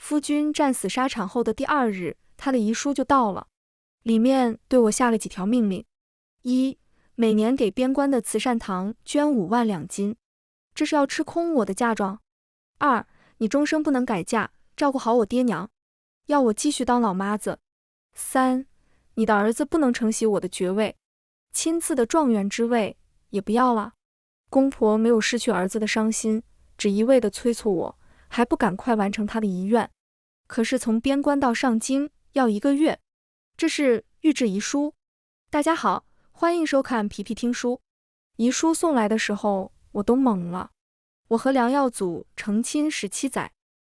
夫君战死沙场后的第2日，他的遗书就到了，里面对我下了几条命令：一，每年给边关的慈善堂捐5万两金，这是要吃空我的嫁妆。2，你终生不能改嫁，照顾好我爹娘，要我继续当老妈子。3，你的儿子不能承袭我的爵位，亲赐的状元之位也不要了。公婆没有失去儿子的伤心，只一味地催促我，还不赶快完成他的遗愿。可是从边关到上京要1个月，这是御制遗书。大家好，欢迎收看皮皮听书。遗书送来的时候，我都懵了。我和梁耀祖成亲17载，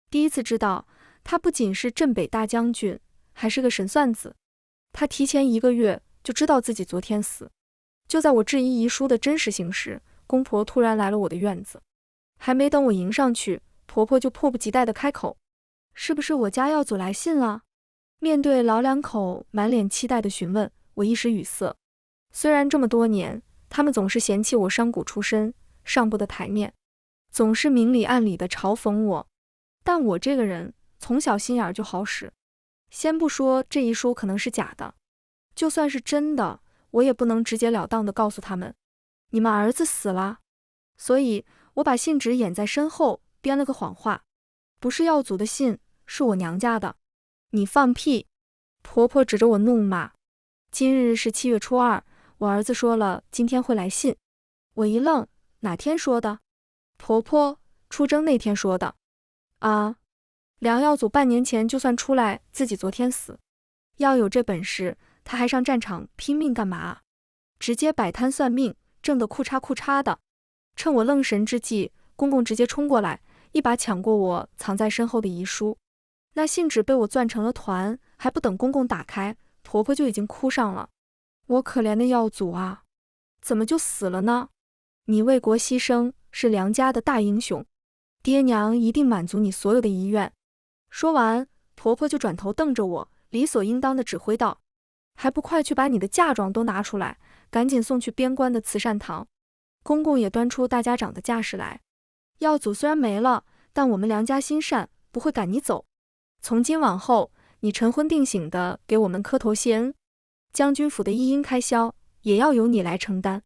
第一次知道他不仅是镇北大将军，还是个神算子。他提前1个月就知道自己昨天死。就在我质疑遗书的真实性时，公婆突然来了我的院子，还没等我迎上去，婆婆就迫不及待地开口：是不是我家耀祖来信了？面对老两口满脸期待的询问，我一时语塞。虽然这么多年，他们总是嫌弃我商贾出身，上不得台面，总是明里暗里的嘲讽我，但我这个人从小心眼就好使。先不说这遗书可能是假的，就算是真的，我也不能直截了当地告诉他们，你们儿子死了。所以我把信纸掩在身后，编了个谎话，不是耀祖的信，是我娘家的。你放屁！婆婆指着我怒骂。今日是7月初2，我儿子说了今天会来信。我一愣，哪天说的？婆婆，出征那天说的。啊，梁耀祖半年前就算出来，自己昨天死。要有这本事，他还上战场拼命干嘛啊？直接摆摊算命，挣得库嚓库嚓的。趁我愣神之际，公公直接冲过来，一把抢过我藏在身后的遗书。那信纸被我攥成了团，还不等公公打开，婆婆就已经哭上了。我可怜的耀祖啊，怎么就死了呢？你为国牺牲，是梁家的大英雄，爹娘一定满足你所有的遗愿。说完，婆婆就转头瞪着我，理所应当地指挥道：还不快去把你的嫁妆都拿出来，赶紧送去边关的慈善堂。公公也端出大家长的架势来。耀祖虽然没了，但我们梁家心善，不会赶你走。从今往后，你晨昏定省的给我们磕头谢恩，将军府的一应开销也要由你来承担。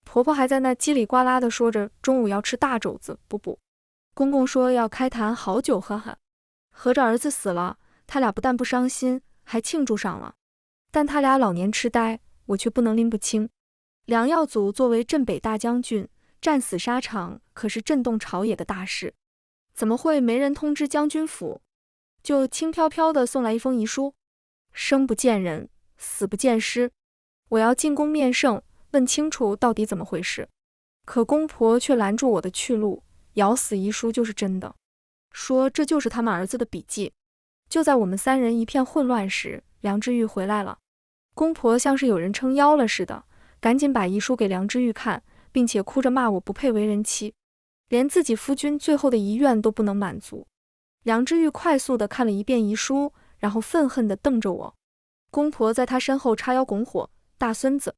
婆婆还在那叽里呱啦的说着中午要吃大肘子，不，公公说要开坛好酒喝喝。合着儿子死了，他俩不但不伤心，还庆祝上了。但他俩老年痴呆，我却不能拎不清。梁耀祖作为镇北大将军，战死沙场可是震动朝野的大事，怎么会没人通知将军府，就轻飘飘地送来一封遗书？生不见人，死不见尸，我要进宫面圣，问清楚到底怎么回事。可公婆却拦住我的去路，咬死遗书就是真的，说这就是他们儿子的笔记。就在我们3人一片混乱时，梁知玉回来了。公婆像是有人撑腰了似的，赶紧把遗书给梁知玉看，并且哭着骂我不配为人妻，连自己夫君最后的遗愿都不能满足。梁知玉快速地看了一遍遗书，然后愤恨地瞪着我。公婆在他身后叉腰拱火：大孙子，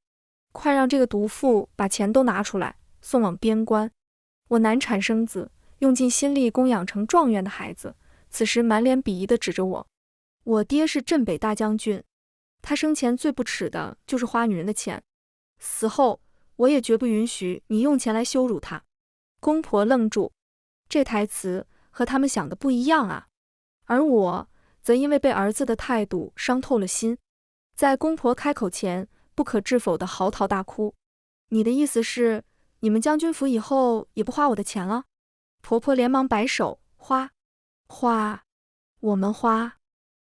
快让这个毒妇把钱都拿出来，送往边关。我难产生子，用尽心力供养成状元的孩子，此时满脸鄙夷地指着我：我爹是镇北大将军，他生前最不耻的就是花女人的钱，死后我也绝不允许你用钱来羞辱他。公婆愣住，这台词和他们想的不一样啊。而我则因为被儿子的态度伤透了心，在公婆开口前不可置否的嚎啕大哭。你的意思是，你们将军府以后也不花我的钱了？婆婆连忙摆手：花，我们花。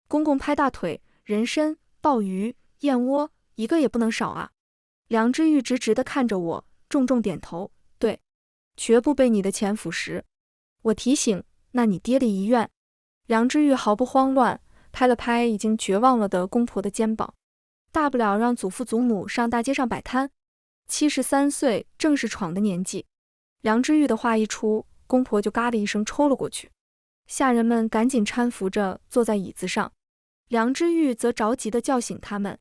公公拍大腿：人参、鲍鱼、燕窝，一个也不能少啊。梁知玉直直地看着我，重重点头：对，绝不被你的钱腐蚀。我提醒：那你爹的遗愿？梁知玉毫不慌乱，拍了拍已经绝望了的公婆的肩膀：大不了让祖父祖母上大街上摆摊，73岁正是闯的年纪。梁知玉的话一出，公婆就嘎的一声抽了过去，下人们赶紧搀扶着坐在椅子上。梁知玉则着急地叫醒他们，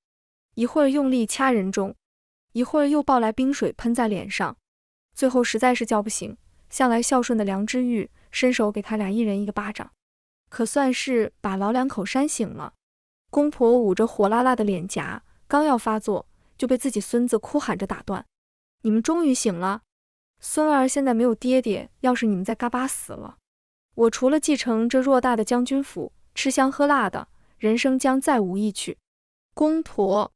一会儿用力掐人中，一会儿又抱来冰水喷在脸上，最后实在是叫不醒，向来孝顺的梁知玉伸手给他俩一人一个巴掌。可算是把老两口扇醒了。公婆捂着火辣辣的脸颊，刚要发作，就被自己孙子哭喊着打断：“你们终于醒了！孙儿现在没有爹爹，要是你们再嘎巴死了，我除了继承这偌大的将军府，吃香喝辣的，人生将再无意趣。”公婆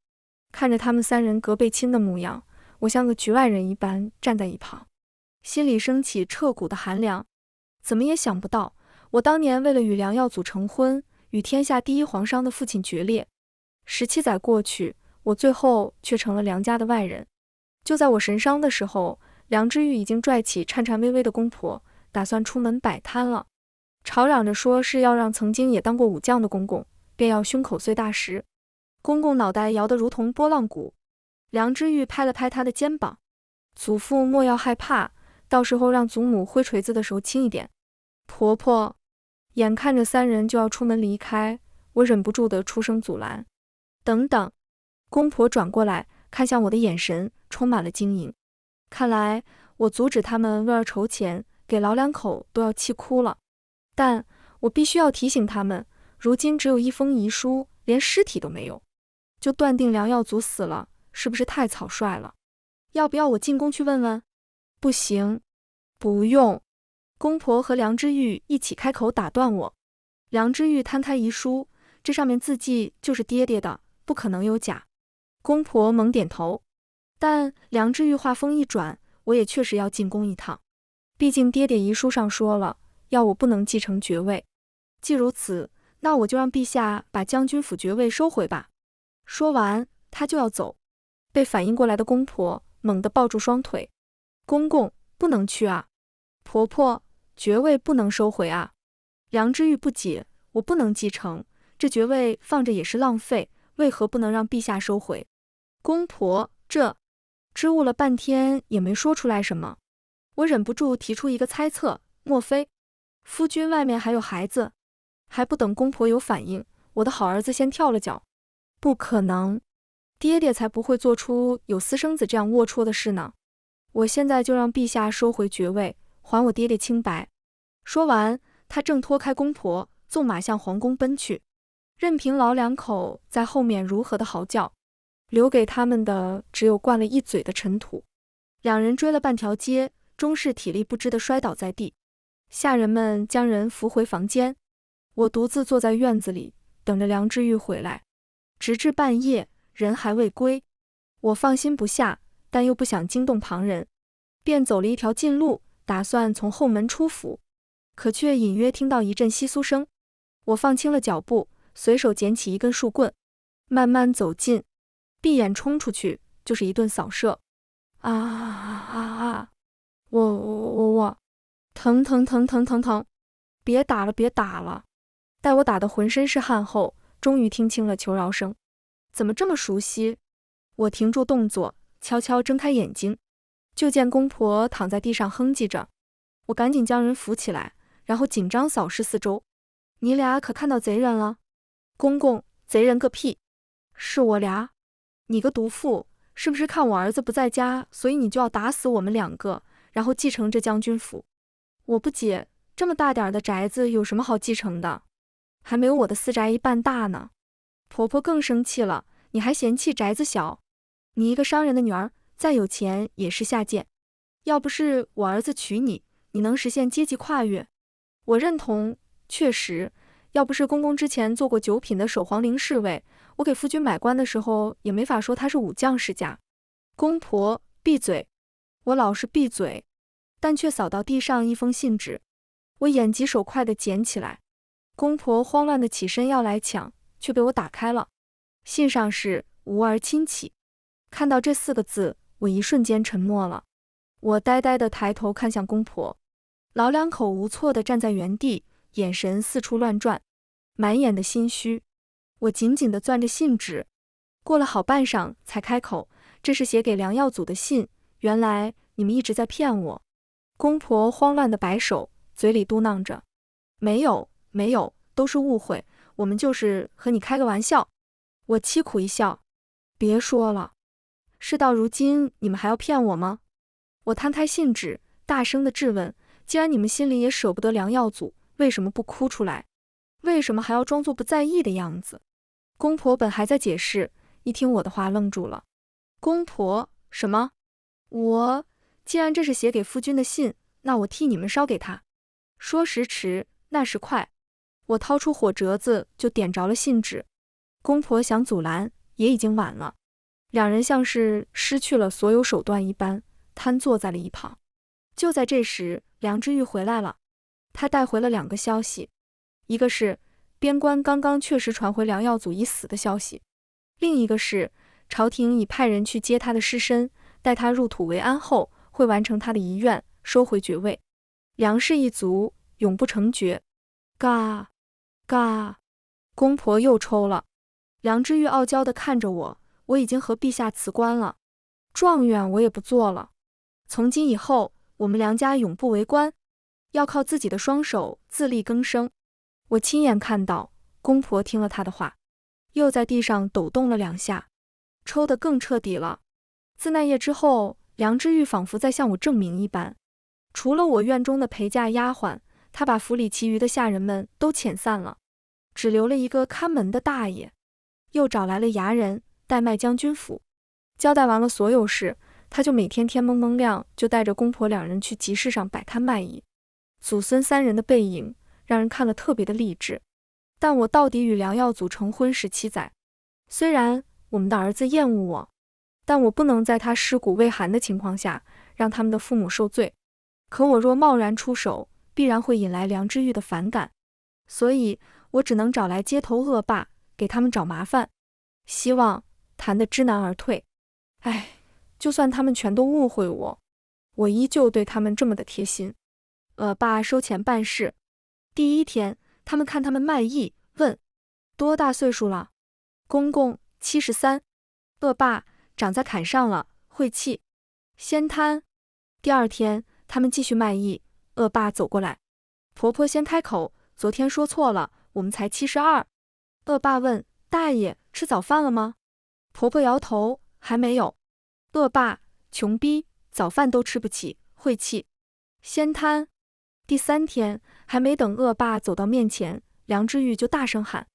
看着他们三人隔辈亲的模样，我像个局外人一般站在一旁，心里升起彻骨的寒凉。怎么也想不到，我当年为了与梁耀祖成婚，与天下第一皇商的父亲决裂，17载过去，我最后却成了梁家的外人。就在我神伤的时候，梁之玉已经拽起颤颤巍巍的公婆，打算出门摆摊了，吵嚷着说是要让曾经也当过武将的公公，便要胸口碎大石。公公脑袋摇得如同拨浪鼓，梁之玉拍了拍他的肩膀：“祖父莫要害怕，到时候让祖母挥锤子的时候轻一点。”婆婆眼看着三人就要出门离开，我忍不住的出声阻拦：“等等！”公婆转过来看向我的眼神充满了晶莹，看来我阻止他们为儿筹钱，给老两口都要气哭了。但我必须要提醒他们，如今只有一封遗书，连尸体都没有，就断定梁耀祖死了，是不是太草率了？要不要我进宫去问问？不行，不用。公婆和梁之玉一起开口打断我。梁之玉摊开遗书，这上面字迹就是爹爹的，不可能有假。公婆猛点头。但梁之玉话锋一转，我也确实要进宫一趟，毕竟爹爹遗书上说了，要我不能继承爵位。既如此，那我就让陛下把将军府爵位收回吧。说完，他就要走，被反应过来的公婆猛地抱住双腿：“公公，不能去啊！婆婆，爵位不能收回啊！”梁之玉不解：“我不能继承，这爵位放着也是浪费，为何不能让陛下收回？”公婆支吾了半天也没说出来什么。我忍不住提出一个猜测：莫非夫君外面还有孩子？还不等公婆有反应，我的好儿子先跳了脚：“不可能，爹爹才不会做出有私生子这样龌龊的事呢！我现在就让陛下收回爵位，还我爹爹清白。”说完，他正拖开公婆，纵马向皇宫奔去，任凭老两口在后面如何的嚎叫，留给他们的只有灌了一嘴的尘土。两人追了半条街，终是体力不支地摔倒在地。下人们将人扶回房间，我独自坐在院子里，等着梁之玉回来。直至半夜，人还未归，我放心不下，但又不想惊动旁人，便走了一条近路，打算从后门出府，可却隐约听到一阵窸窣声。我放轻了脚步，随手捡起一根树棍，慢慢走近，闭眼冲出去就是一顿扫射。我疼！别打了！待我打得浑身是汗后，终于听清了求饶声。怎么这么熟悉？我停住动作，悄悄睁开眼睛，就见公婆躺在地上哼唧着。我赶紧将人扶起来，然后紧张扫视四周。你俩可看到贼人了？公公，贼人个屁！是我俩？你个毒妇，是不是看我儿子不在家，所以你就要打死我们两个，然后继承这将军府？我不解，这么大点的宅子有什么好继承的？还没有我的私宅一半大呢。婆婆更生气了，你还嫌弃宅子小？你一个商人的女儿，再有钱也是下贱。要不是我儿子娶你，你能实现阶级跨越？我认同，确实，要不是公公之前做过9品的守皇陵侍卫，我给夫君买官的时候也没法说他是武将世家。公婆，闭嘴！我老是闭嘴，但却扫到地上一封信纸，我眼疾手快地捡起来。公婆慌乱地起身要来抢，却被我打开了。信上是无儿亲启。看到这4个字，我一瞬间沉默了。我呆呆地抬头看向公婆，老两口无措地站在原地，眼神四处乱转，满眼的心虚。我紧紧地攥着信纸，过了好半晌才开口：“这是写给梁耀祖的信，原来你们一直在骗我。”公婆慌乱地摆手，嘴里嘟囔着：“没有，都是误会，我们就是和你开个玩笑。”我凄苦一笑：“别说了，事到如今你们还要骗我吗？”我摊开信纸，大声地质问：“既然你们心里也舍不得梁耀祖，为什么不哭出来？为什么还要装作不在意的样子？公婆本还在解释，一听我的话愣住了。公婆，什么？既然这是写给夫君的信，那我替你们捎给他。说时迟，那时快，我掏出火折子就点着了信纸。公婆想阻拦，也已经晚了。两人像是失去了所有手段一般，瘫坐在了一旁。就在这时，梁之玉回来了，他带回了2个消息，一个是边关刚刚确实传回梁耀祖已死的消息，另一个是朝廷已派人去接他的尸身，待他入土为安后，会完成他的遗愿，收回爵位。梁氏一族永不成爵。嘎嘎，公婆又抽了。梁之玉傲娇地看着我，我已经和陛下辞官了，状元我也不做了，从今以后我们梁家永不为官，要靠自己的双手自力更生。我亲眼看到公婆听了他的话，又在地上抖动了2下，抽得更彻底了。自那夜之后，梁之玉仿佛在向我证明一般，除了我院中的陪嫁丫鬟，他把府里其余的下人们都遣散了，只留了一个看门的大爷，又找来了衙人代卖将军府。交代完了所有事，他就每天天蒙蒙亮就带着公婆2人去集市上摆摊卖艺。祖孙3人的背影让人看了特别的励志。但我到底与梁耀祖成婚17载，虽然我们的儿子厌恶我，但我不能在他尸骨未寒的情况下让他们的父母受罪。可我若贸然出手，必然会引来梁之玉的反感，所以我只能找来街头恶霸给他们找麻烦，希望谈得知难而退。唉，就算他们全都误会我，我依旧对他们这么的贴心。恶霸收钱办事。第1天，他们看他们卖艺，问多大岁数了？公公73。恶霸长在坎上了，晦气。先摊。第2天，他们继续卖艺，恶霸走过来，婆婆先开口，昨天说错了，我们才72。恶霸问大爷吃早饭了吗？婆婆摇头，还没有。恶霸穷逼，早饭都吃不起，晦气。先摊。第3天，还没等恶霸走到面前，梁之玉就大声喊：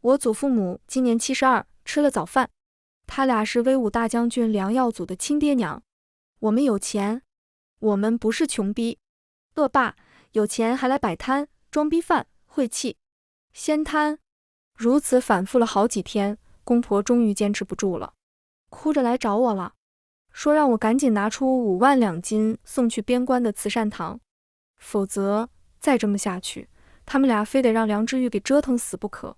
我祖父母今年72，吃了早饭。他俩是威武大将军梁耀祖的亲爹娘。我们有钱，我们不是穷逼。恶霸有钱还来摆摊，装逼犯，晦气。先摊。如此反复了好几天，公婆终于坚持不住了，哭着来找我了，说让我赶紧拿出5万2金送去边关的慈善堂，否则再这么下去，他们俩非得让梁之玉给折腾死不可。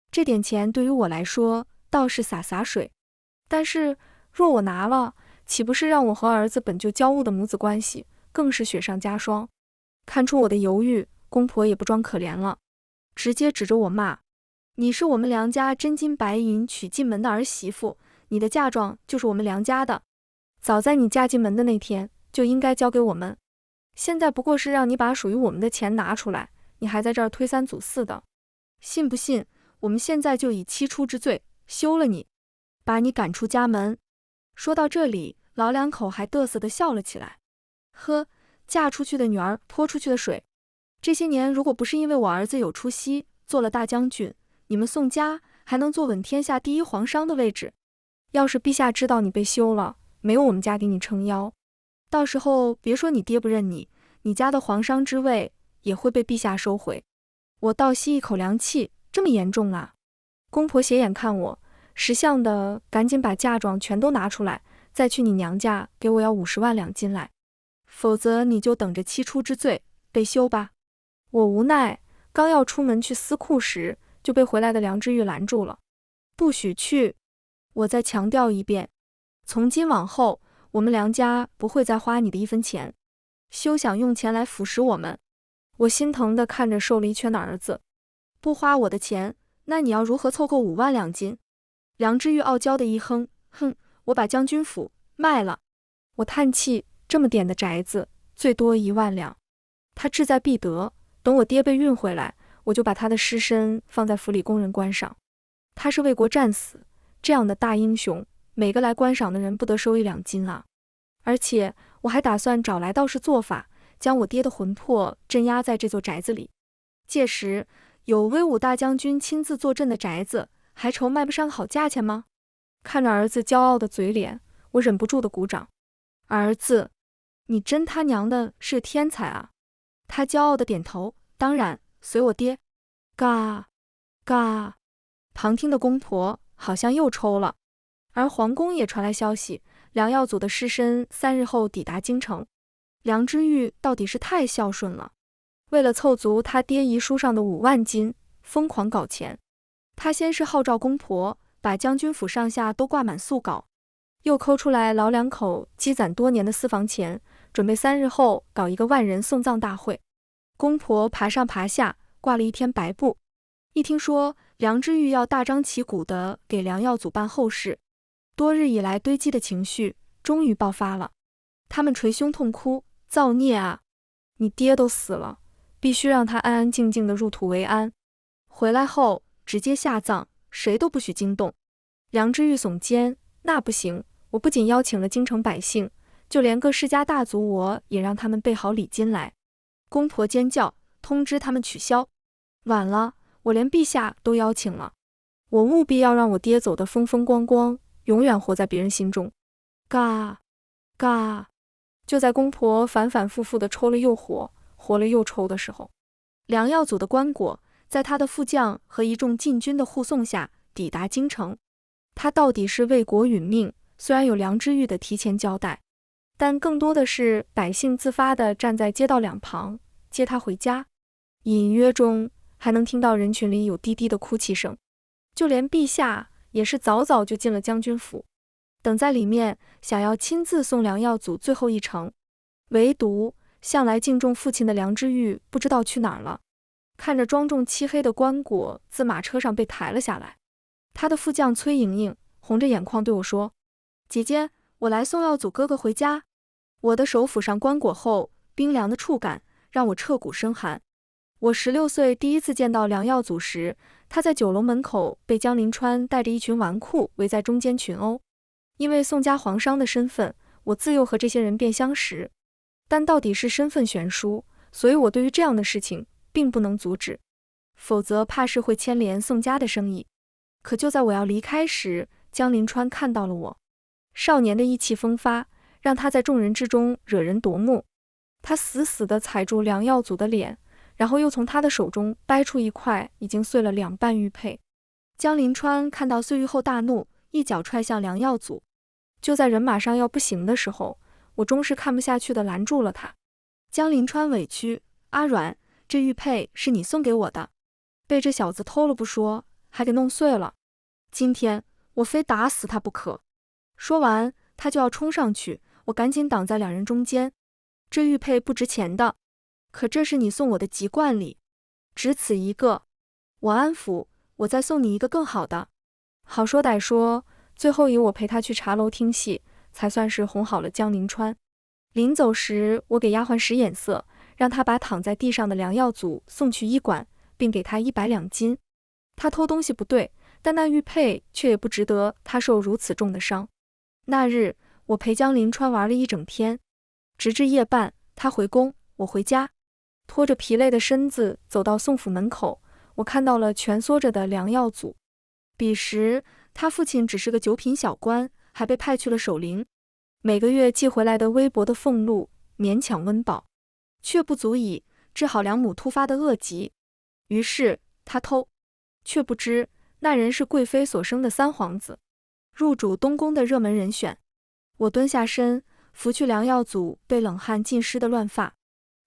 这点钱对于我来说倒是洒水，但是若我拿了，岂不是让我和儿子本就交恶的母子关系更是雪上加霜？看出我的犹豫，公婆也不装可怜了，直接指着我骂：你是我们梁家真金白银娶进门的儿媳妇，你的嫁妆就是我们梁家的，早在你嫁进门的那天就应该交给我们，现在不过是让你把属于我们的钱拿出来，你还在这儿推三阻四的，信不信我们现在就以妻出之罪休了你，把你赶出家门。说到这里，老2口还嘚瑟地笑了起来。呵，嫁出去的女儿泼出去的水，这些年如果不是因为我儿子有出息，做了大将军，你们宋家还能坐稳天下第1皇商的位置。要是陛下知道你被休了，没有我们家给你撑腰，到时候别说你爹不认你，你家的皇商之位也会被陛下收回。我倒吸一口凉气，这么严重啊？公婆斜眼看我，识相的赶紧把嫁妆全都拿出来，再去你娘家给我要50万2金来，否则你就等着妻出之罪被休吧。我无奈，刚要出门去私库时，就被回来的梁之玉拦住了。不许去！我再强调一遍，从今往后，我们梁家不会再花你的1分钱，休想用钱来腐蚀我们。我心疼地看着瘦了一圈的儿子，不花我的钱，那你要如何凑够5万2金？梁之玉傲娇的一哼，哼，我把将军府卖了。我叹气，这么点的宅子，最多1万两，他志在必得。等我爹被运回来，我就把他的尸身放在府里供人观赏。他是为国战死，这样的大英雄，每个来观赏的人不得收1两金啊！而且我还打算找来道士做法，将我爹的魂魄镇压在这座宅子里。届时有威武大将军亲自坐镇的宅子，还愁卖不上好价钱吗？看着儿子骄傲的嘴脸，我忍不住的鼓掌。儿子，你真他娘的是天才啊！他骄傲的点头，当然，随我爹。嘎嘎，旁听的公婆好像又抽了。而皇宫也传来消息，梁耀祖的尸身3日后抵达京城。梁知玉到底是太孝顺了，为了凑足他爹遗书上的5万金，疯狂搞钱。他先是号召公婆，把将军府上下都挂满素稿，又抠出来老两口积攒多年的私房钱，准备3日后搞一个万人送葬大会。公婆爬上爬下，挂了一天白布。一听说梁知玉要大张旗鼓地给梁耀祖办后事，多日以来堆积的情绪终于爆发了。他们捶胸痛哭，造孽啊！你爹都死了，必须让他安安静静地入土为安。回来后直接下葬，谁都不许惊动。梁知玉耸肩，那不行，我不仅邀请了京城百姓，就连各世家大族我也让他们备好礼金来。公婆尖叫，通知他们取消。晚了，我连陛下都邀请了，我务必要让我爹走得风风光光，永远活在别人心中。嘎嘎，就在公婆反反复复的抽了又活，活了又抽的时候，梁耀祖的棺椁在他的副将和一众禁军的护送下抵达京城。他到底是为国殒命，虽然有梁知玉的提前交代，但更多的是百姓自发地站在街道两旁接他回家。隐约中还能听到人群里有低低的哭泣声，就连陛下也是早早就进了将军府，等在里面想要亲自送梁耀祖最后一程。唯独向来敬重父亲的梁知玉不知道去哪儿了。看着庄重漆黑的棺椁自马车上被抬了下来，他的副将崔莹莹红着眼眶对我说：姐姐，我来送耀祖哥哥回家。我的手抚上棺椁后，冰凉的触感让我彻骨生寒。我16岁第一次见到梁耀祖时，他在酒楼门口被江临川带着一群纨绔围在中间群殴。因为宋家皇商的身份，我自幼和这些人便相识，但到底是身份悬殊，所以我对于这样的事情并不能阻止，否则怕是会牵连宋家的生意。可就在我要离开时，江临川看到了我，少年的意气风发让他在众人之中惹人夺目。他死死地踩住梁耀祖的脸，然后又从他的手中掰出一块已经碎了2半玉佩。江临川看到碎玉后大怒，一脚踹向梁耀祖。就在人马上要不行的时候，我终是看不下去的拦住了他。江临川委屈：阿阮，这玉佩是你送给我的，被这小子偷了不说，还给弄碎了。今天我非打死他不可。说完，他就要冲上去，我赶紧挡在2人中间。这玉佩不值钱的，可这是你送我的吉冠礼，只此一个。我安抚：我再送你一个更好的。好说歹说，最后以我陪他去茶楼听戏，才算是哄好了江临川。临走时，我给丫鬟使眼色，让他把躺在地上的梁耀祖送去医馆，并给他100两金。他偷东西不对，但那玉佩却也不值得他受如此重的伤。那日，我陪江临川玩了一整天，直至夜半，他回宫，我回家。拖着疲累的身子走到宋府门口，我看到了蜷缩着的梁耀祖。彼时，他父亲只是个9品小官，还被派去了守陵，每个月寄回来的微薄的俸禄勉强温饱，却不足以治好梁母突发的恶疾。于是他偷，却不知那人是贵妃所生的3皇子，入主东宫的热门人选。我蹲下身，拂去梁耀祖被冷汗浸湿的乱发，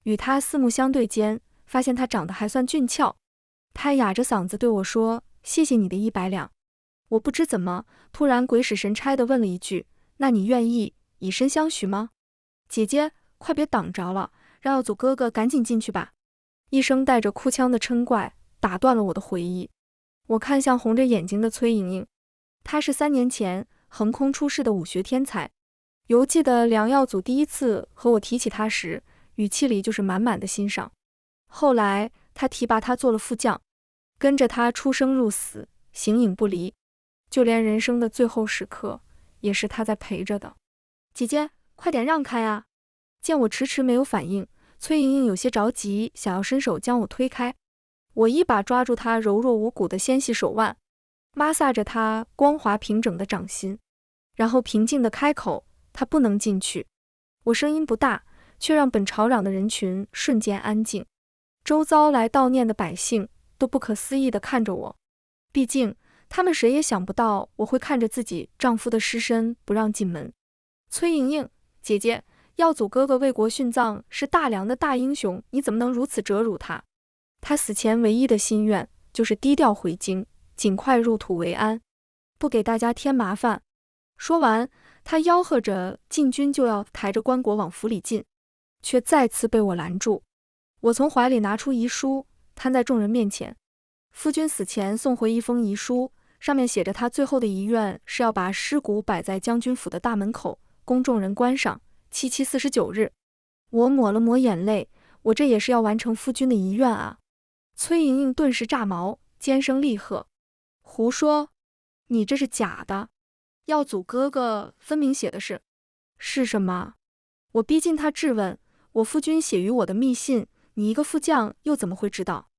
与他四目相对间，发现他长得还算俊俏。他哑着嗓子对我说：谢谢你的100两。我不知怎么突然鬼使神差地问了一句：那你愿意以身相许吗？姐姐，快别挡着了，让耀祖哥哥赶紧进去吧。一声带着哭腔的嗔怪打断了我的回忆。我看向红着眼睛的崔莹莹，她是3年前横空出世的武学天才。犹记得梁耀祖第一次和我提起他时，语气里就是满满的欣赏。后来他提拔他做了副将，跟着他出生入死，形影不离，就连人生的最后时刻也是他在陪着的。姐姐，快点让开啊！见我迟迟没有反应，崔莹莹有些着急，想要伸手将我推开。我一把抓住他柔弱无骨的纤细手腕，摩挲着他光滑平整的掌心，然后平静地开口：他不能进去。我声音不大，却让本吵嚷的人群瞬间安静。周遭来悼念的百姓都不可思议地看着我，毕竟他们谁也想不到我会看着自己丈夫的尸身不让进门。崔莹莹，姐姐，耀祖哥哥为国殉葬，是大梁的大英雄，你怎么能如此折辱他？他死前唯一的心愿就是低调回京，尽快入土为安，不给大家添麻烦。说完，他吆喝着禁军就要抬着棺椁往府里进，却再次被我拦住。我从怀里拿出遗书，摊在众人面前。夫君死前送回一封遗书，上面写着他最后的遗愿是要把尸骨摆在将军府的大门口，供众人观赏。7/7/49日。我抹了抹眼泪，我这也是要完成夫君的遗愿啊！崔莹莹顿时炸毛，尖声厉喝：胡说！你这是假的！耀祖哥哥分明写的是什么？我逼近他质问：我夫君写于我的密信，你一个副将又怎么会知道？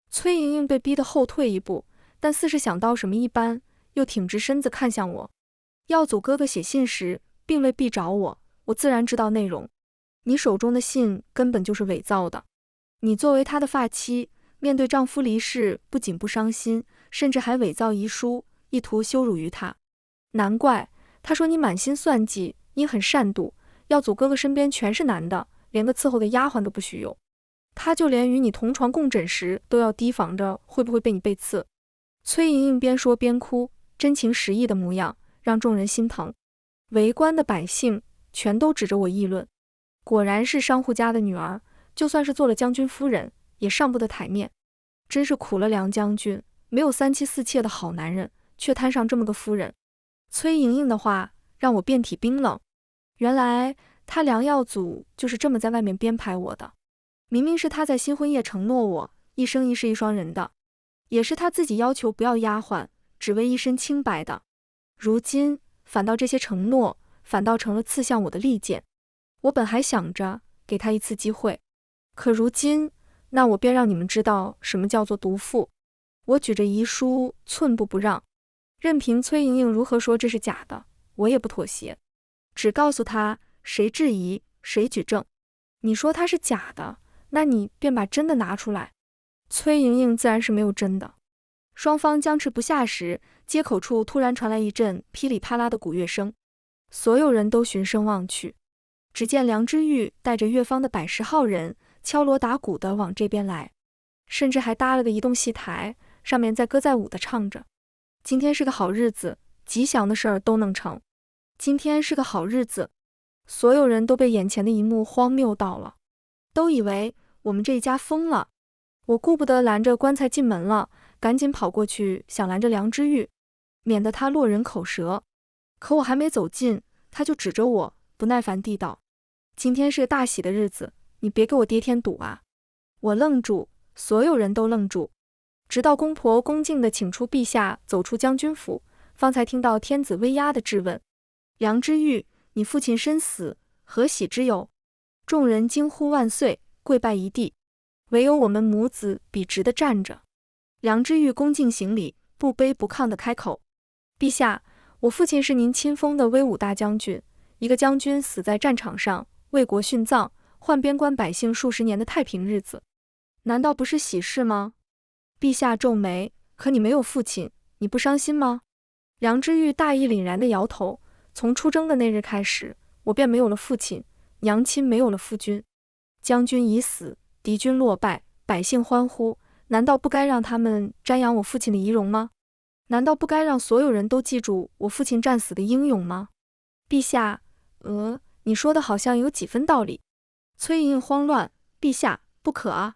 崔莹莹被逼得后退一步，但似是想到什么一般，又挺直身子看向我。耀祖哥哥写信时并未逼找我，我自然知道内容。你手中的信根本就是伪造的。你作为他的发妻，面对丈夫离世，不仅不伤心，甚至还伪造遗书，意图羞辱于他。难怪他说你满心算计，你很善妒。耀祖哥哥身边全是男的，连个伺候的丫鬟都不许有。他就连与你同床共枕时，都要提防着会不会被你背刺。崔莹莹边说边哭，真情实意的模样让众人心疼。围观的百姓全都指着我议论，果然是商户家的女儿，就算是做了将军夫人，也上不得台面。真是苦了梁将军，没有3妻4妾的好男人，却摊上这么个夫人。崔莹莹的话让我遍体冰冷，原来他梁耀祖就是这么在外面编排我的。明明是他在新婚夜承诺我一生一世一双人的，也是他自己要求不要丫鬟，只为一身清白的。如今反倒这些承诺反倒成了刺向我的利剑。我本还想着给他一次机会，可如今那我便让你们知道什么叫做毒妇。我举着遗书寸步不让，任凭崔莹莹如何说这是假的，我也不妥协，只告诉他谁质疑谁举证。你说它是假的，那你便把真的拿出来。崔莹莹自然是没有真的。双方僵持不下时，街口处突然传来一阵噼里啪啦的鼓乐声，所有人都循声望去，只见梁之玉带着乐坊的110号人敲锣打鼓的往这边来，甚至还搭了个移动戏台，上面载歌载舞的唱着：今天是个好日子，吉祥的事儿都能成。今天是个好日子。所有人都被眼前的一幕荒谬到了，都以为我们这一家疯了。我顾不得拦着棺材进门了，赶紧跑过去想拦着梁之玉，免得他落人口舌。可我还没走近，他就指着我不耐烦地道：今天是个大喜的日子，你别给我跌天赌啊！我愣住，所有人都愣住，直到公婆恭敬地请出陛下走出将军府，方才听到天子威压的质问：梁之玉，你父亲身死，何喜之有？众人惊呼万岁，跪拜一地，唯有我们母子笔直地站着。梁之玉恭敬行礼，不卑不亢地开口：陛下，我父亲是您亲封的威武大将军，一个将军死在战场上，为国殉葬，换边关百姓数十年的太平日子，难道不是喜事吗？陛下皱眉：可你没有父亲，你不伤心吗？梁之玉大义凛然地摇头：从出征的那日开始，我便没有了父亲，娘亲没有了夫君。将军已死，敌军落败，百姓欢呼，难道不该让他们瞻仰我父亲的遗容吗？难道不该让所有人都记住我父亲战死的英勇吗？陛下，你说的好像有几分道理。崔莹莹慌乱：陛下，不可啊！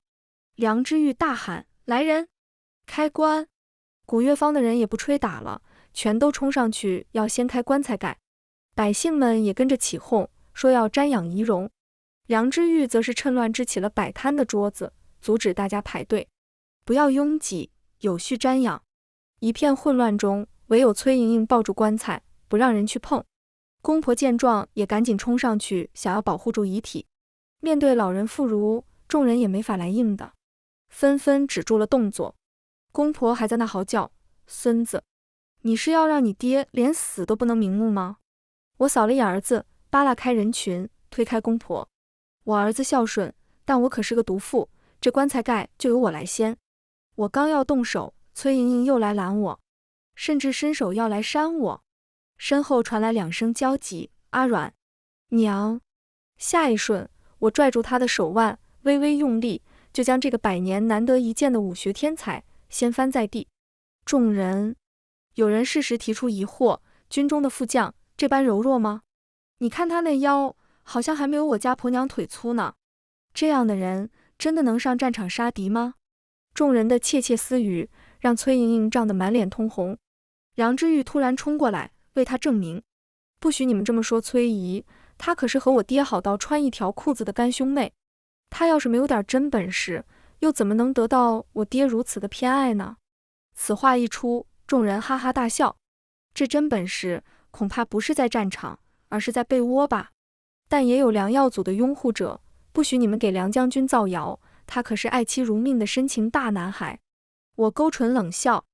梁之玉大喊：来人，开棺！古乐坊的人也不吹打了，全都冲上去要掀开棺材盖。百姓们也跟着起哄，说要瞻仰遗容。梁之玉则是趁乱支起了摆摊的桌子，阻止大家排队，不要拥挤，有序瞻仰。一片混乱中，唯有崔莹莹抱住棺材，不让人去碰。公婆见状也赶紧冲上去，想要保护住遗体。面对老人妇孺，众人也没法来硬的。纷纷止住了动作。公婆还在那嚎叫：“孙子，你是要让你爹连死都不能瞑目吗？”我扫了眼儿子，扒拉开人群，推开公婆。我儿子孝顺，但我可是个毒妇，这棺材盖就由我来掀。我刚要动手，崔莹莹又来拦我，甚至伸手要来扇我。身后传来2声焦急：“阿阮，娘！”下一瞬，我拽住她的手腕，微微用力，就将这个100年难得一见的武学天才掀翻在地。众人，有人适时提出疑惑：军中的副将这般柔弱吗？你看他那腰，好像还没有我家婆娘腿粗呢。这样的人真的能上战场杀敌吗？众人的窃窃私语让崔莹莹涨得满脸通红。梁之玉突然冲过来为她证明：“不许你们这么说崔姨，她可是和我爹好到穿一条裤子的干兄妹。她要是没有点真本事，又怎么能得到我爹如此的偏爱呢？”此话一出，众人哈哈大笑。这真本事恐怕不是在战场，而是在被窝吧。但也有梁耀祖的拥护者，不许你们给梁将军造谣，他可是爱妻如命的深情大男孩。我勾唇冷笑，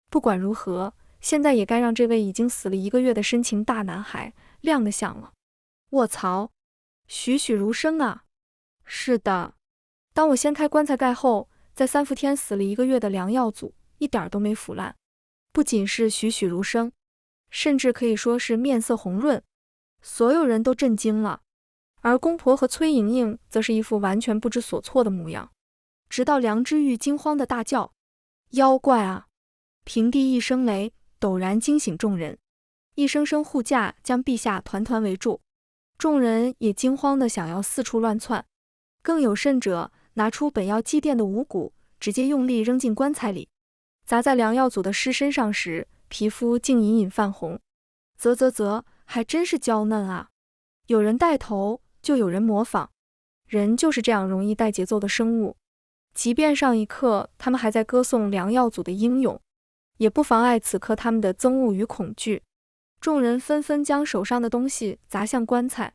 不管如何，现在也该让这位已经死了1个月的深情大男孩亮得响了。卧槽，栩栩如生啊！是的，当我掀开棺材盖后，在3伏天死了1个月的梁耀祖一点都没腐烂，不仅是栩栩如生，甚至可以说是面色红润。所有人都震惊了，而公婆和崔莹莹则是一副完全不知所措的模样。直到梁之玉惊慌的大叫：“妖怪啊！”平地一声雷，陡然惊醒众人，一声声护驾将陛下团团围住。众人也惊慌的想要四处乱窜，更有甚者拿出本要祭奠的五谷，直接用力扔进棺材里，砸在梁耀祖的尸身上时，皮肤竟隐隐泛红。啧，还真是娇嫩啊！有人带头，就有人模仿，人就是这样容易带节奏的生物。即便上一刻他们还在歌颂梁耀祖的英勇，也不妨碍此刻他们的憎恶与恐惧。众人纷纷将手上的东西砸向棺材，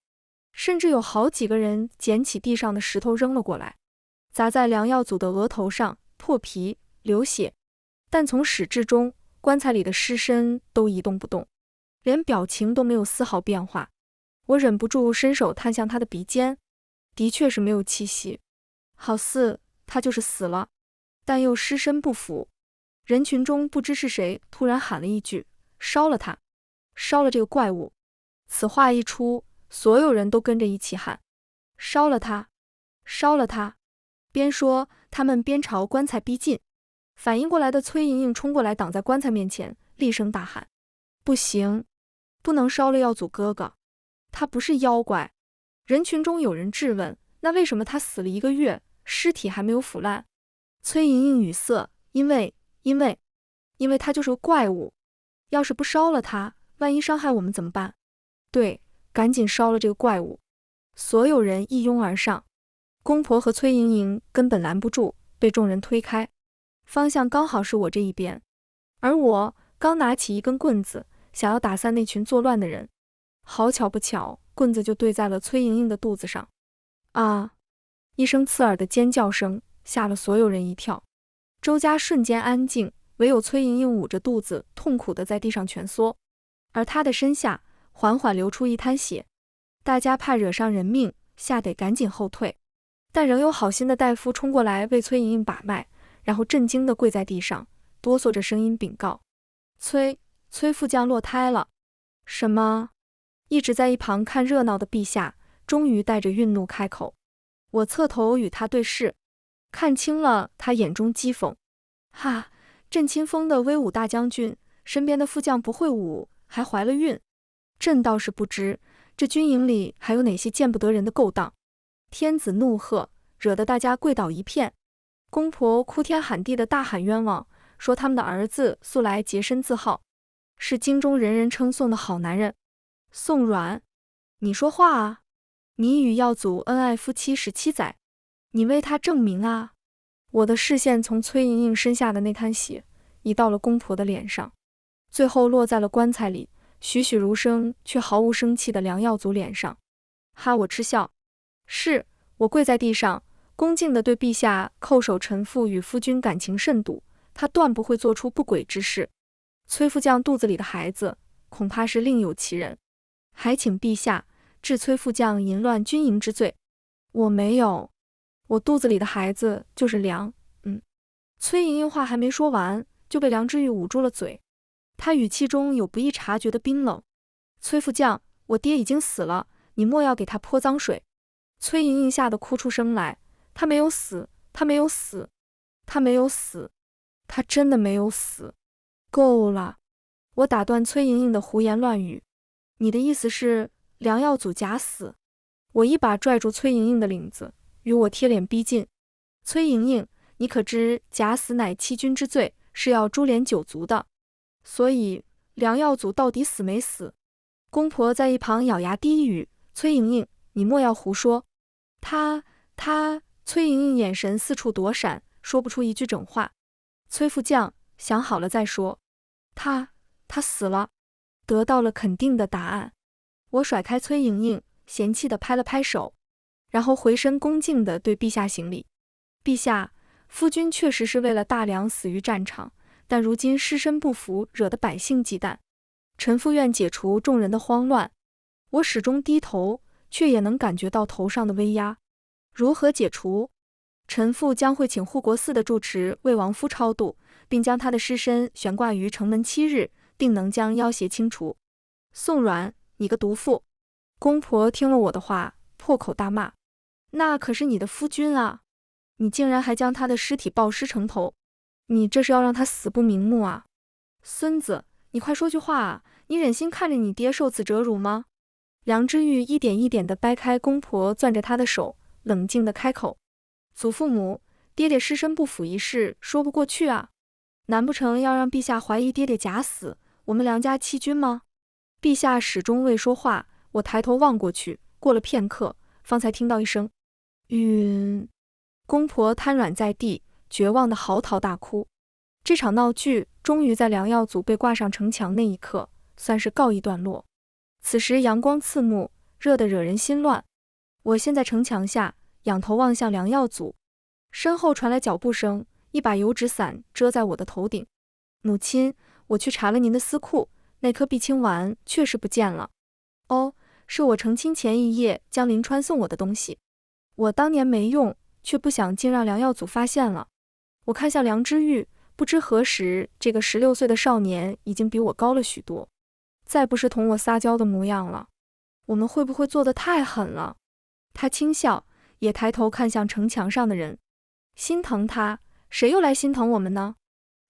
甚至有好几个人捡起地上的石头扔了过来，砸在梁耀祖的额头上，破皮流血。但从始至终，棺材里的尸身都一动不动，连表情都没有丝毫变化。我忍不住伸手探向他的鼻尖，的确是没有气息，好似他就是死了，但又尸身不腐。人群中不知是谁突然喊了一句：“烧了他，烧了这个怪物！”此话一出，所有人都跟着一起喊：“烧了他，烧了他！”边说，他们边朝棺材逼近。反应过来的崔莹莹冲过来挡在棺材面前，厉声大喊：“不行，不能烧了耀祖哥哥，他不是妖怪。”人群中有人质问：“那为什么他死了1个月，尸体还没有腐烂？”崔莹莹语塞：“因为他就是个怪物，要是不烧了他，万一伤害我们怎么办？对，赶紧烧了这个怪物！”所有人一拥而上，公婆和崔莹莹根本拦不住，被众人推开，方向刚好是我这一边，而我刚拿起一根棍子，想要打散那群作乱的人，好巧不巧，棍子就对在了崔莹莹的肚子上。啊！一声刺耳的尖叫声吓了所有人一跳，周家瞬间安静，唯有崔莹莹捂着肚子痛苦地在地上蜷缩，而她的身下缓缓流出一滩血。大家怕惹上人命，吓得赶紧后退，但仍有好心的大夫冲过来为崔莹莹把脉，然后震惊地跪在地上，哆嗦着声音禀告：“崔副将落胎了。”什么？一直在一旁看热闹的陛下终于带着愠怒开口。我侧头与他对视，看清了他眼中讥讽：“哈，朕亲封的威武大将军，身边的副将不会武，还怀了孕。朕倒是不知这军营里还有哪些见不得人的勾当。”天子怒喝，惹得大家跪倒一片。公婆哭天喊地的大喊冤枉，说他们的儿子素来洁身自好，是京中人人称颂的好男人。宋阮，你说话啊！你与耀祖恩爱夫妻17载，你为他证明啊！我的视线从崔莹莹身下的那滩血移到了公婆的脸上，最后落在了棺材里栩栩如生却毫无生气的梁耀祖脸上。哈！我嗤笑，是我跪在地上，恭敬地对陛下叩首。臣父与夫君感情甚笃，他断不会做出不轨之事。崔副将肚子里的孩子，恐怕是另有其人，还请陛下治崔副将淫乱军营之罪。我没有，我肚子里的孩子就是梁。崔莹莹话还没说完，就被梁之玉捂住了嘴。他语气中有不易察觉的冰冷。崔副将，我爹已经死了，你莫要给他泼脏水。崔莹莹吓得哭出声来。他没有死，他没有死，他没有死，他真的没有死。够了！我打断崔莹莹的胡言乱语。你的意思是梁耀祖假死？我一把拽住崔莹莹的领子，与我贴脸逼近。崔莹莹，你可知假死乃欺君之罪，是要株连九族的。所以梁耀祖到底死没死？公婆在一旁咬牙低语。崔莹莹，你莫要胡说。他……崔莹莹眼神四处躲闪，说不出一句整话。崔副将，想好了再说。他死了。得到了肯定的答案。我甩开崔莹莹，嫌弃地拍了拍手，然后回身恭敬地对陛下行礼。陛下，夫君确实是为了大梁死于战场，但如今尸身不服，惹得百姓忌惮。臣父愿解除众人的慌乱。我始终低头，却也能感觉到头上的威压。如何解除？臣父将会请护国寺的住持为王夫超度，并将他的尸身悬挂于城门7日，定能将妖邪清除。宋阮，你个毒妇！公婆听了我的话，破口大骂。那可是你的夫君啊，你竟然还将他的尸体抱尸城头，你这是要让他死不瞑目啊！孙子，你快说句话啊！你忍心看着你爹受此折辱吗？梁之玉一点一点地掰开公婆攥着他的手，冷静地开口。祖父母，爹爹尸身不腐一事说不过去啊！难不成要让陛下怀疑爹爹假死，我们梁家欺君吗？陛下始终未说话，我抬头望过去，过了片刻，方才听到一声晕。公婆瘫软在地，绝望地嚎啕大哭。这场闹剧终于在梁耀祖被挂上城墙那一刻，算是告一段落。此时阳光刺目，热得惹人心乱。我现在城墙下，仰头望向梁耀祖，身后传来脚步声，一把油纸伞遮在我的头顶。母亲，我去查了您的私库，那颗碧青丸确实不见了。哦，是我成亲前一夜将林川送我的东西，我当年没用，却不想竟让梁耀祖发现了。我看向梁之玉，不知何时这个16岁的少年已经比我高了许多，再不是同我撒娇的模样了。我们会不会做得太狠了？他轻笑，也抬头看向城墙上的人。心疼他？谁又来心疼我们呢？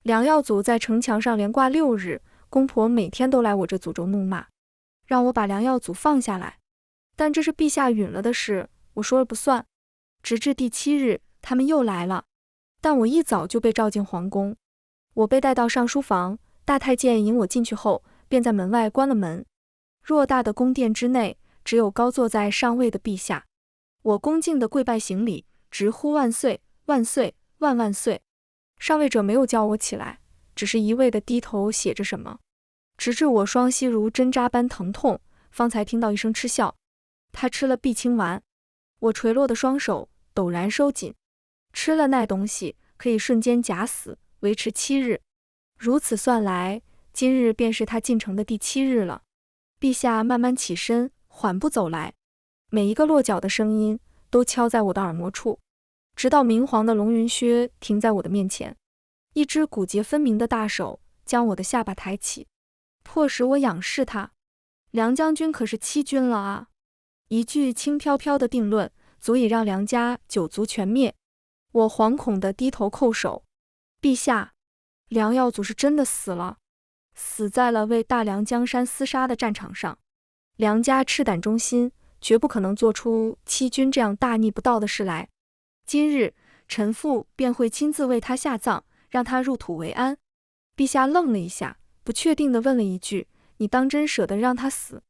梁耀祖在城墙上连挂6日，公婆每天都来我这诅咒怒骂，让我把梁耀祖放下来。但这是陛下允了的事，我说了不算。直至第7日，他们又来了，但我一早就被召进皇宫。我被带到上书房，大太监引我进去后，便在门外关了门。偌大的宫殿之内，只有高坐在上位的陛下。我恭敬地跪拜行礼，直呼万岁，万岁，万万岁。上位者没有叫我起来，只是一味地低头写着什么，直至我双膝如针扎般疼痛，方才听到一声嗤笑。他吃了碧青丸。我垂落的双手陡然收紧。吃了那东西，可以瞬间假死，维持7日。如此算来，今日便是他进城的第7日了。陛下慢慢起身，缓步走来，每一个落脚的声音都敲在我的耳膜处，直到明黄的龙云靴停在我的面前。一只骨节分明的大手将我的下巴抬起，迫使我仰视他。梁将军可是欺君了啊！一句轻飘飘的定论，足以让梁家9族全灭。我惶恐地低头叩首。陛下，梁耀祖是真的死了，死在了为大梁江山厮杀的战场上。梁家赤胆忠心，绝不可能做出欺君这样大逆不道的事来。今日臣父便会亲自为他下葬，让他入土为安。陛下愣了一下，不确定地问了一句：你当真舍得让他死？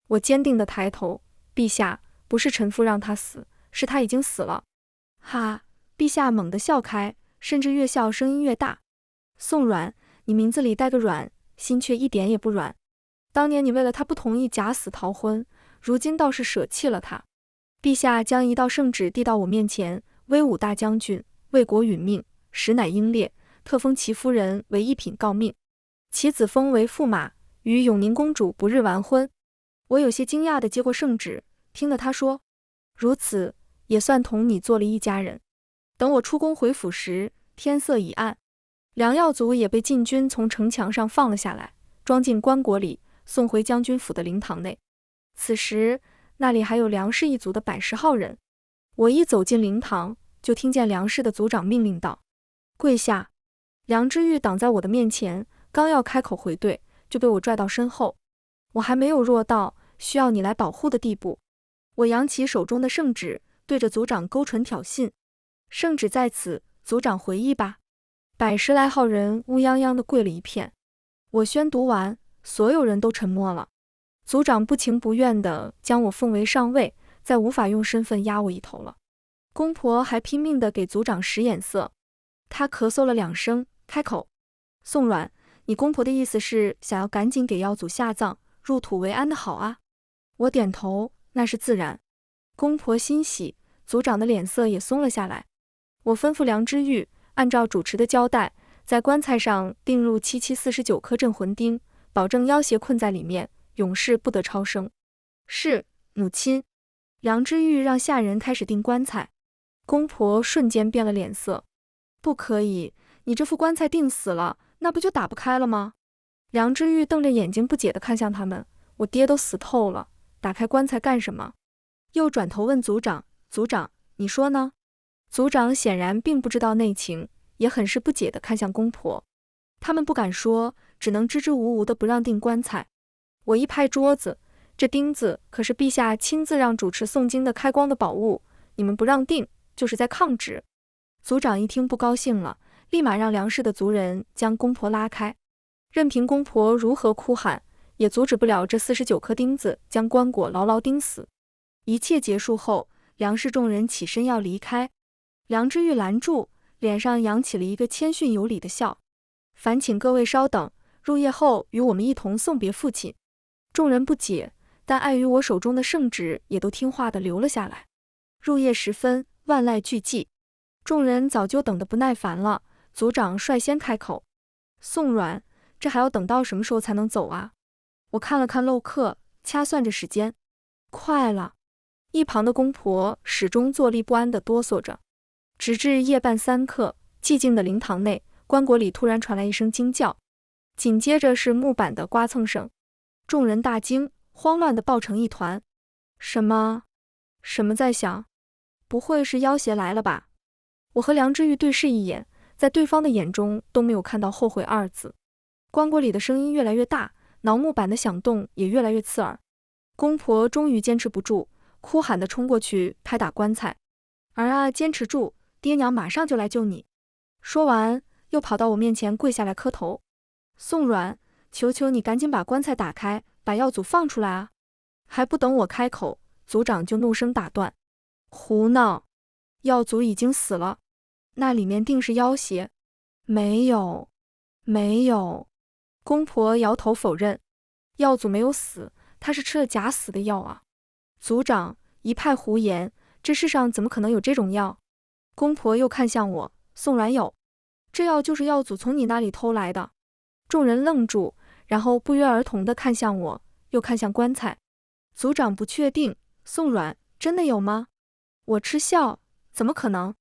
我坚定地抬头：陛下，不是臣父让他死，是他已经死了。哈！陛下猛地笑开，甚至越笑声音越大。宋阮，你名字里带个阮，心却一点也不软。当年你为了他不同意假死逃婚，如今倒是舍弃了他。陛下将一道圣旨递到我面前，威武大将军，为国殒命，实乃英烈，特封其夫人为一品诰命，其子封为驸马，与永宁公主不日完婚。我有些惊讶地接过圣旨，听了他说，如此也算同你做了一家人。等我出宫回府时，天色已暗，梁耀祖也被禁军从城墙上放了下来，装进棺椁里，送回将军府的灵堂内。此时那里还有梁氏一族的110号人。我一走进灵堂，就听见梁氏的族长命令道：跪下！梁之玉挡在我的面前，刚要开口回对，就被我拽到身后。我还没有弱到需要你来保护的地步。我扬起手中的圣旨，对着族长勾唇挑衅：圣旨在此，族长回忆吧。110来号人乌泱泱地跪了一片。我宣读完，所有人都沉默了。族长不情不愿地将我奉为上尉，再无法用身份压我一头了。公婆还拼命地给族长使眼色。他咳嗽了2声，开口：宋阮，你公婆的意思是想要赶紧给耀祖下葬，入土为安的好啊？我点头，那是自然。公婆欣喜，族长的脸色也松了下来。我吩咐梁之玉按照主持的交代，在棺材上钉入7749颗镇魂钉，保证妖邪困在里面，永世不得超生。是，母亲。梁之玉让下人开始钉棺材。公婆瞬间变了脸色。不可以，你这副棺材钉死了，那不就打不开了吗？梁之玉瞪着眼睛不解地看向他们。我爹都死透了，打开棺材干什么？又转头问族长：族长，你说呢？族长显然并不知道内情，也很是不解地看向公婆。他们不敢说，只能支支吾吾地不让钉棺材。我一拍桌子：这钉子可是陛下亲自让主持诵经的开光的宝物，你们不让钉，就是在抗旨。族长一听不高兴了，立马让梁氏的族人将公婆拉开。任凭公婆如何哭喊，也阻止不了这49颗钉子将棺椁牢牢钉死。一切结束后，梁氏众人起身要离开。梁之玉拦住，脸上扬起了一个谦逊有礼的笑：烦请各位稍等，入夜后与我们一同送别父亲。众人不解，但碍于我手中的圣旨，也都听话地留了下来。入夜时分，万籁俱寂，众人早就等得不耐烦了。族长率先开口：宋阮，这还要等到什么时候才能走啊？我看了看漏刻，掐算着时间，快了。一旁的公婆始终坐立不安地哆嗦着，直至夜半3刻，寂静的灵堂内，棺椁里突然传来一声惊叫，紧接着是木板的刮蹭声。众人大惊，慌乱地抱成一团。什么在响？不会是妖邪来了吧？我和梁之玉对视一眼，在对方的眼中都没有看到后悔2字。棺椁里的声音越来越大，挠木板的响动也越来越刺耳。公婆终于坚持不住，哭喊地冲过去拍打棺材：儿啊，坚持住，爹娘马上就来救你。说完又跑到我面前跪下来磕头：宋阮，求求你赶紧把棺材打开，把耀祖放出来啊！还不等我开口，族长就怒声打断：胡闹！耀祖已经死了，那里面定是妖邪。没有。公婆摇头否认：耀祖没有死，他是吃了假死的药啊！族长一派胡言，这世上怎么可能有这种药？公婆又看向我：宋阮有，这药就是耀祖从你那里偷来的。众人愣住，然后不约而同地看向我，又看向棺材。族长不确定：宋阮真的有吗？我嗤笑：怎么可能？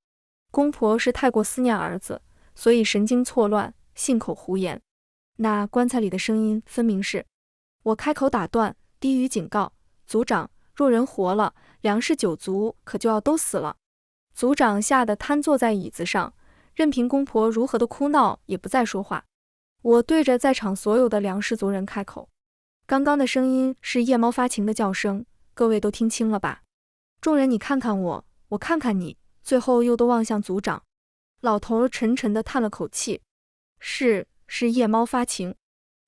公婆是太过思念儿子，所以神经错乱，信口胡言。那棺材里的声音分明是……我开口打断，低语警告：族长，若人活了，梁氏9族可就要都死了。族长吓得瘫坐在椅子上，任凭公婆如何的哭闹，也不再说话。我对着在场所有的梁氏族人开口：刚刚的声音是夜猫发情的叫声，各位都听清了吧？众人你看看我，我看看你，最后又都望向族长。老头沉沉地叹了口气：是夜猫发情。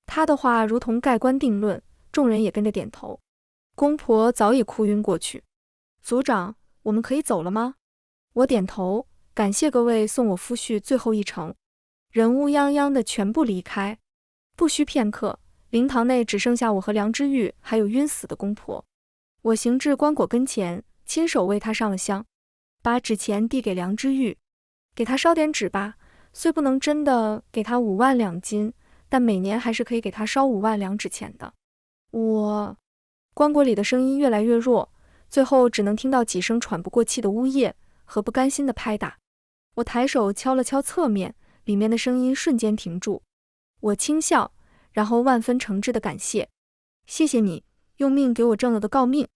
他的话如同盖棺定论，众人也跟着点头。公婆早已哭晕过去。族长，我们可以走了吗？我点头，感谢各位送我夫婿最后一程。人乌泱泱的全部离开。不需片刻，灵堂内只剩下我和梁之玉，还有晕死的公婆。我行至棺椁跟前，亲手为他上了香。把纸钱递给梁之玉，给他烧点纸吧，虽不能真的给他5万两金，但每年还是可以给他烧5万两纸钱的。棺椁里的声音越来越弱，最后只能听到几声喘不过气的呜咽和不甘心的拍打。我抬手敲了敲侧面，里面的声音瞬间停住。我轻笑，然后万分诚挚的感谢：谢谢你用命给我挣了个诰命。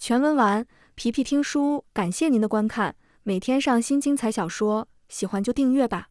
全文完，皮皮听书，感谢您的观看，每天上新精彩小说，喜欢就订阅吧。